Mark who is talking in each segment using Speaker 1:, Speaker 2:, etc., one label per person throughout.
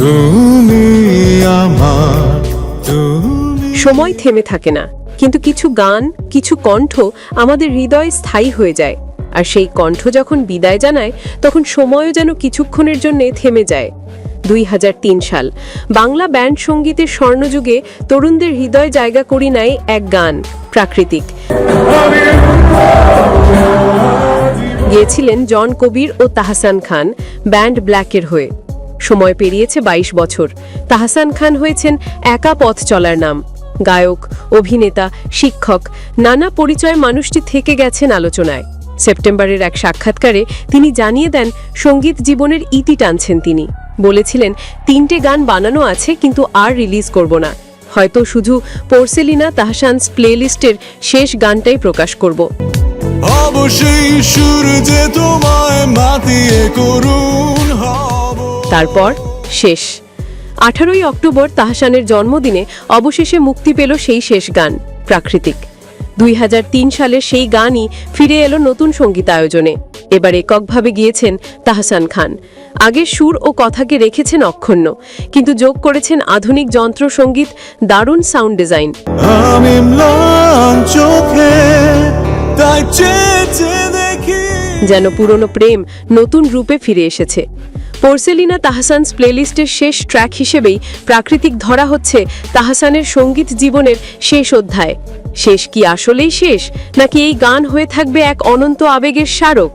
Speaker 1: তুমি আমার,
Speaker 2: সময় থেমে থাকে না, কিন্তু কিছু গান, কিছু কণ্ঠ আমাদের হৃদয়ে স্থায়ী হয়ে যায়। আর সেই কণ্ঠ যখন বিদায় জানায়, তখন সময়ও যেন কিছুক্ষণের জন্য থেমে যায়। 2003 সাল বাংলা ব্যান্ড সঙ্গীতের স্বর্ণযুগে তরুণদের হৃদয় জায়গা করে নেয় এক গান, প্রাকৃতিক। গেয়েছিলেন জন কবির ও তাহসান খান, ব্যান্ড ব্ল্যাকের হয়ে। সময় পেরিয়েছে 22 বছর। তাহসান খান হয়েছেন একা পথ চলার নাম। গায়ক, অভিনেতা, শিক্ষক, নানা পরিচয় মানুষটি থেকে গেছেন আলোচনায়। সেপ্টেম্বরের এক সাক্ষাৎকারে তিনি জানিয়ে দেন, সঙ্গীত জীবনের ইতি টানছেন তিনি। বলেছিলেন, 3টে গান বানানো আছে, কিন্তু আর রিলিজ করব না। হয়তো শুধু পোর্সেলিনা তাহসানস প্লেলিস্টের শেষ গানটাই প্রকাশ করব।
Speaker 1: অবশ্যই সূর্যে তোমায় মাতিয়ে করুণ হব।
Speaker 2: তারপর শেষ। 18ই অক্টোবর তাহসানের জন্মদিনে অবশেষে মুক্তি পেল সেই শেষ গান, প্রাকৃতিক। 2003 সালের সেই গানই ফিরে এলো নতুন সঙ্গীতায়োজনে। এবার এককভাবে গিয়েছেন তাহসান খান। আগের সুর ও কথাকে রেখেছেন অক্ষুণ্ণ, কিন্তু যোগ করেছেন আধুনিক যন্ত্র সঙ্গীত, দারুণ সাউন্ড ডিজাইন।
Speaker 1: আমি ম্লান চোখে তাই চেয়ে দেখি,
Speaker 2: যেন পুরনো প্রেম নতুন রূপে ফিরে এসেছে। পোর্সেলিনা তাহসানস প্লেলিস্টের শেষ ট্র্যাক হিসেবেই প্রাকৃতিক ধরা হচ্ছে তাহসানের সঙ্গীত জীবনের শেষ অধ্যায়। শেষ কি আসলেই শেষ, নাকি এই গান হয়ে থাকবে এক অনন্ত আবেগের স্মারক?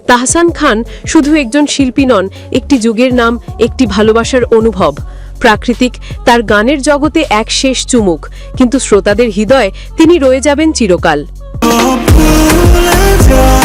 Speaker 2: তাহসান খান শুধু একজন শিল্পী নন, একটি যুগের নাম, একটি ভালোবাসার অনুভব। প্রাকৃতিক তার গানের জগতে এক শেষ চুমুক, কিন্তু শ্রোতাদের হৃদয়ে তিনি রয়ে যাবেন চিরকাল।
Speaker 1: ভুলে যাও।